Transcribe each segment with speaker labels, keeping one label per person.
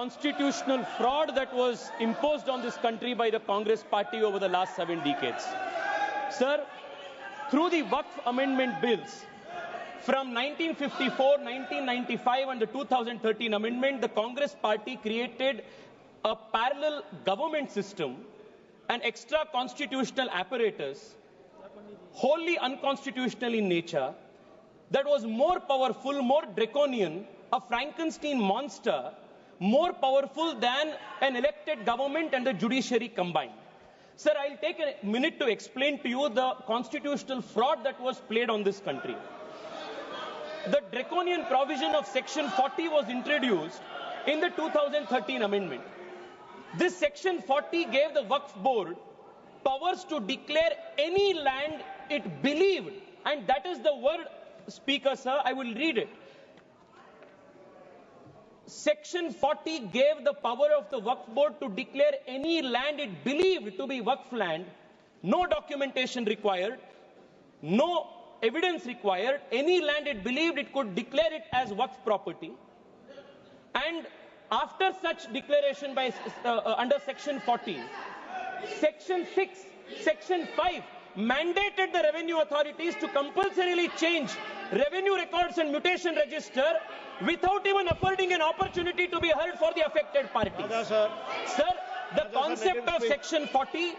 Speaker 1: constitutional fraud that was imposed on this country by the Congress party over the last 7 decades. Sir, through the Waqf amendment bills, from 1954, 1995 and the 2013 amendment, the Congress party created a parallel government system, an extra constitutional apparatus, wholly unconstitutional in nature, that was more powerful, more draconian, a Frankenstein monster, more powerful than an elected government and the judiciary combined. Sir, I'll take a minute to explain to you the constitutional fraud that was played on this country. The draconian provision of Section 40 was introduced in the 2013 amendment. This Section 40 gave the Waqf Board powers to declare any land it believed, and that is the word, Speaker, sir, I will read it. Section 40 gave the power of the Waqf Board to declare any land it believed to be Waqf land, no documentation required, no evidence required, any land it believed it could declare it as Waqf property. And after such declaration by under Section 40, Section 6, Section 5 mandated the revenue authorities to compulsorily change revenue records and mutation register without even affording an opportunity to be heard for the affected parties. Sir, the concept of Section 40,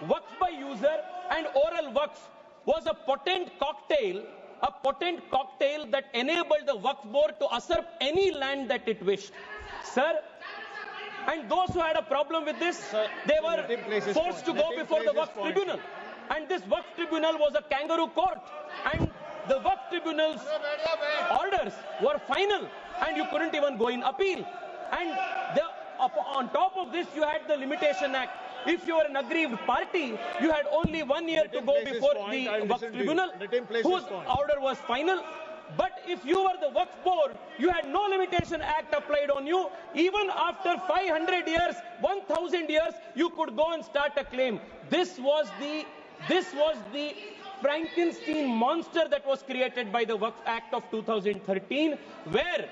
Speaker 1: Waqf by user and oral Waqf, was a potent cocktail that enabled the Waqf Board to usurp any land that it wished. Sir, and those who had a problem with this, they were forced to go before the Waqf Tribunal. And this Waqf Tribunal was a kangaroo court. And the Waqf Tribunal's orders were final, and you couldn't even go in appeal. And on top of this, you had the Limitation Act. If you were an aggrieved party, you had only 1 year to go before the Waqf Tribunal, whose order was final. But if you were the Waqf Board, you had no Limitation Act applied on you. Even after 500 years, 1,000 years, you could go and start a claim. This was the Frankenstein monster that was created by the Waqf Act of 2013, where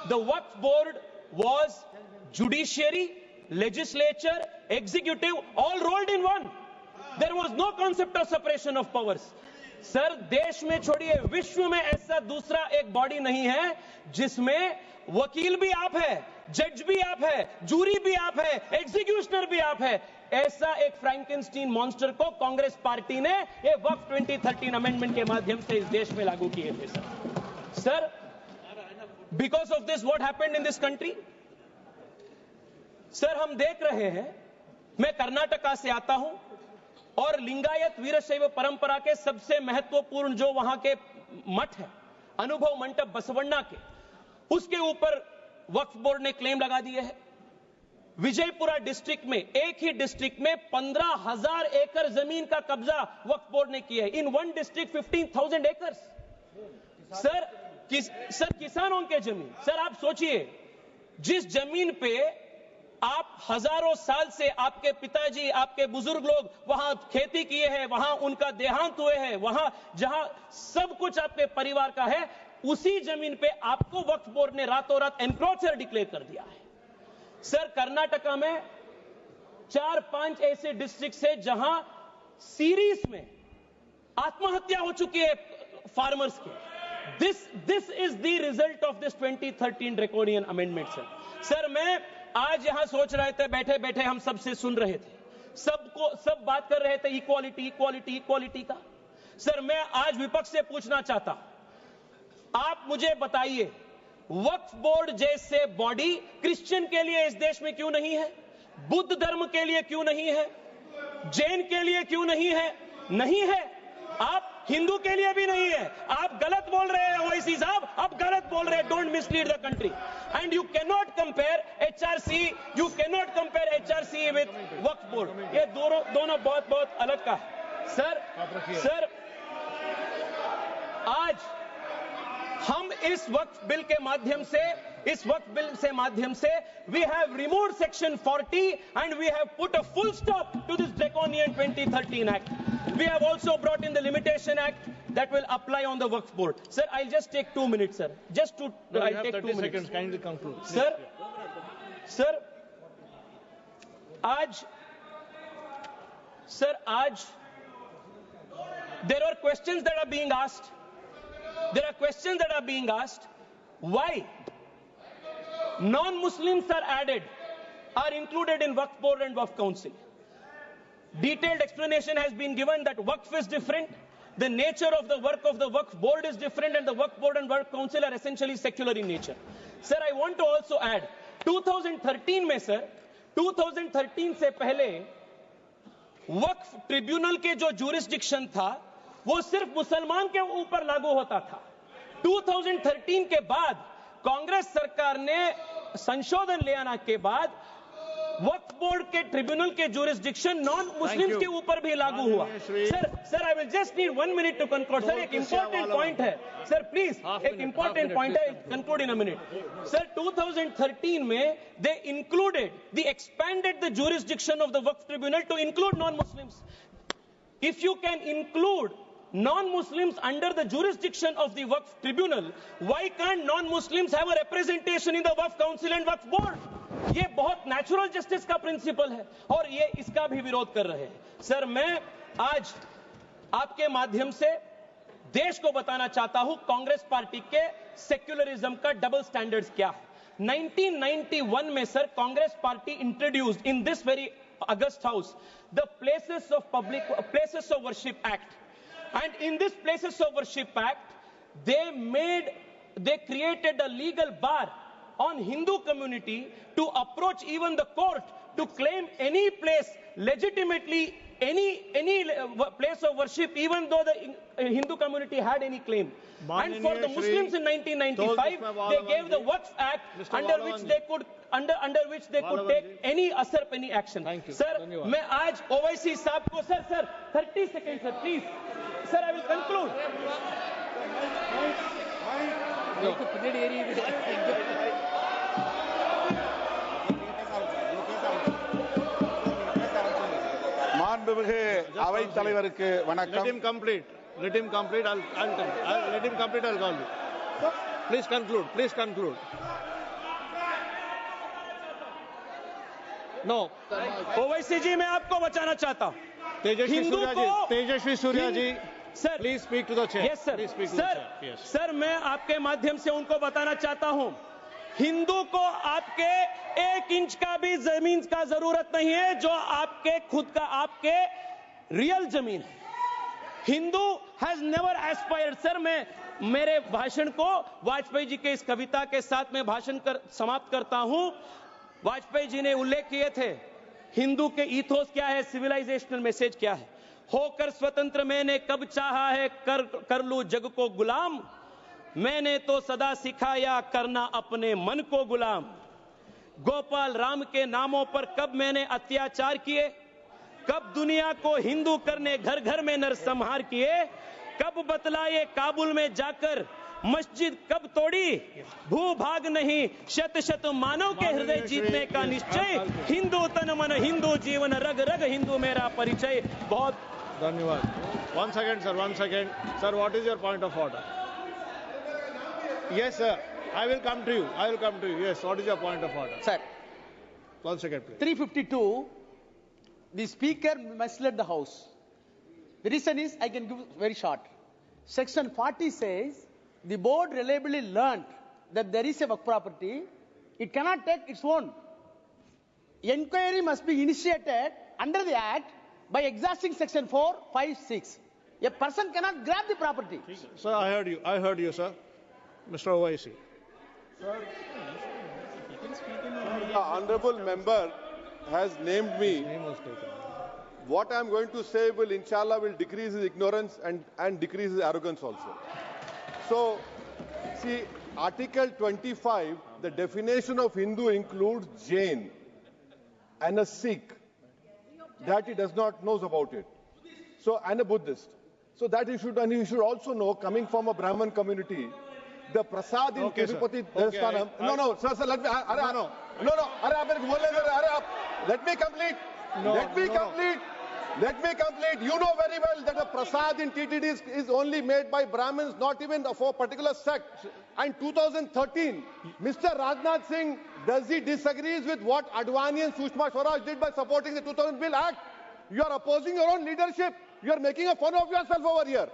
Speaker 1: the Waqf Board was judiciary, legislature, executive, all rolled in one. There was no concept of separation of powers. Sir, देश में छोड़िए, विश्व में ऐसा दूसरा एक body नहीं है जिसमें वकील भी आप है, जज भी आप है, जूरी भी आप है, एग्जीक्यूशनर भी आप है. ऐसा एक फ्रैंकेनस्टीन मॉन्स्टर को कांग्रेस पार्टी ने ये वक्फ 2013 अमेंडमेंट के माध्यम से इस देश में लागू किए थे. Sir, because of this what happened in this country? Sir, हम देख रहे हैं, मैं कर्नाटका से आता हूं और लिंगायत वीरशैव परंपरा के सबसे महत्वपूर्ण जो वहां के मठ है, अनुभव मंडप बसवण्णा के, उसके ऊपर वक्फ बोर्ड ने क्लेम लगा दिए हैं. विजयपुरा डिस्ट्रिक्ट में, एक ही डिस्ट्रिक्ट में 15,000 एकड़ जमीन का कब्जा वक्फ बोर्ड ने किया है. In one district 15,000 acres. Sir, किसानों के जमीन. सर, आप सोचिए, जिस जमीन पे आप हजारों साल से आपके पिताजी, आपके बुजुर्ग लोग वहां खेती किए हैं, वहां उनका देहांत हुए हैं, वहां जहां सब कुछ आपके परिवार का है, उसी जमीन पे आपको वक्फ बोर्ड ने रातों रात एनक्रोचर डिक्लेयर कर दिया है. सर, कर्नाटका में 4-5 ऐसे डिस्ट्रिक्ट है जहां सीरीज में आत्महत्या हो चुकी है फार्मर्स के. This is the result of this 2013 draconian amendment. Sir, मैं आज यहां सोच रहे थे, बैठे बैठे हम सबसे सुन रहे थे, सब बात कर रहे थे इक्वालिटी इक्वालिटी इक्वालिटी का. सर, मैं आज विपक्ष से पूछना चाहता हूं, आप मुझे बताइए, वक्फ बोर्ड जैसे बॉडी क्रिश्चियन के लिए इस देश में क्यों नहीं है? बुद्ध धर्म के लिए क्यों नहीं है? जैन के लिए क्यों नहीं है? नहीं है. आप हिंदू के लिए भी नहीं है. आप गलत बोल रहे हैं ओवैसी साहब, आप गलत बोल रहे हैं. Don't mislead the country. And you cannot compare HRC with Waqf board. ये दोनों बहुत अलग का है. सर, आज हम इस वक्फ बिल के माध्यम से we have removed Section 40 and we have put a full stop to this draconian 2013 Act. We have also brought in the Limitation Act that will apply on the Waqf Board. Sir, I'll just take 2 minutes, sir. I'll take 2 minutes.
Speaker 2: Kindly conclude.
Speaker 1: Sir, sir आज there are questions that are being asked. There are questions that are being asked. Why non-Muslims are included in Waqf Board and Waqf Council? Detailed explanation has been given that Waqf is different. The nature of the work of the Waqf Board is different, and the Waqf Board and Waqf Council are essentially secular in nature. Sir, I want to also add, 2013 में sir, 2013 से पहले वक्फ tribunal के जो jurisdiction था वो सिर्फ मुसलमान के ऊपर लागू होता था। 2013 के बाद कांग्रेस सरकार ने संशोधन ले आने के बाद वक्फ बोर्ड के ट्रिब्यूनल के जुरिस्डिक्शन नॉन मुस्लिम्स के ऊपर भी लागू हुआ। Sir I will just need 1 minute to conclude. Sir एक इंपॉर्टेंट पॉइंट है सर, प्लीज एक इंपॉर्टेंट पॉइंट है, conclude in a minute. Sir 2013 में they included the expanded the jurisdiction of the Waqf tribunal to include non Muslims. If you can include non-Muslims under the jurisdiction of the Waqf Tribunal, why can't non-Muslims have a representation in the Waqf Council and Waqf Board? ये बहुत natural justice का principal है और ये इसका भी विरोध कर रहे हैं। सर मैं आज आपके माध्यम से देश को बताना चाहता हूं कांग्रेस पार्टी के सेक्युलरिज्म का डबल स्टैंडर्ड्स क्या है। 1991 में sir Congress party introduced in this very August house the places of worship act, and in this places of worship act they created a legal bar on Hindu community to approach even the court to claim any place legitimately, any place of worship, even though the Hindu community had any claim. And for the Muslims in 1995 they gave the Waqf Act under which they could take any asar any action. Sir मैं आज OIC साहब को sir 30 seconds sir please sir, I will conclude.
Speaker 2: மாண்புமிகு அவைத் தலைவருக்கு வணக்கம்.
Speaker 3: Let him complete. I'll let him complete. I'll call you. Please conclude. No.
Speaker 1: OIC जी मैं आपको बचाना चाहता हूं।
Speaker 3: Tejasvi Surya ji
Speaker 1: sir
Speaker 3: please speak to the chair.
Speaker 1: Yes sir sir मैं आपके माध्यम से उनको बताना चाहता हूं हिंदू को आपके 1 इंच का भी जमीन का जरूरत नहीं है जो आपके खुद का आपके रियल जमीन है। Hindu has never aspired. Sir मैं मेरे भाषण को वाजपेयी जी के इस कविता के साथ में भाषण समाप्त करता हूं। वाजपेयी जी ने उल्लेख किए थे हिंदू के ईथोस क्या है, सिविलाइजेशनल मैसेज क्या है। होकर स्वतंत्र मैंने कब चाहा है कर लूं जग को गुलाम, मैंने तो सदा सिखाया करना अपने मन को गुलाम। गोपाल राम के नामों पर कब मैंने अत्याचार किए, कब दुनिया को हिंदू करने घर घर में नरसंहार किए, कब बतलाए काबुल में जाकर मस्जिद कब तोड़ी, भूभाग नहीं शत शत मानव के हृदय जीतने का निश्चय, हिंदू तन मन हिंदू जीवन रग रग हिंदू मेरा परिचय। बहुत
Speaker 3: धन्यवाद। One second sir, what is your point of order? Yes sir, I will come to you. Yes, what is your point of order?
Speaker 4: Sir,
Speaker 3: 1 second please.
Speaker 4: 352, the speaker misled the house. The reason is, I can give very short. Section 40 says the board reliably learned that there is a work property, it cannot take its own. Enquiry must be initiated under the act by exhausting section 4, 5, 6. A person cannot grab the property.
Speaker 3: Sir, I heard you sir. Mr. OIC.
Speaker 2: Sir, the honorable member has named me.
Speaker 3: Name was taken.
Speaker 2: What I am going to say will inshallah decrease his ignorance and decrease his arrogance also. So, see, Article 25, the definition of Hindu includes Jain and a Sikh, that he does not know about it. So, and a Buddhist. So that he should, and he should also know, coming from a Brahmin community, the prasad in Tirupati Devasthanam. No, sir, let me. Let me complete. Let me complete. You know very well that the prasad in TTD is only made by Brahmins, not even for a particular sect. And 2013, Mr. Rajnath Singh, does he disagrees with what Advani and Sushma Swaraj did by supporting the 2000 Bill Act? You are opposing your own leadership. You are making a fun of yourself over here.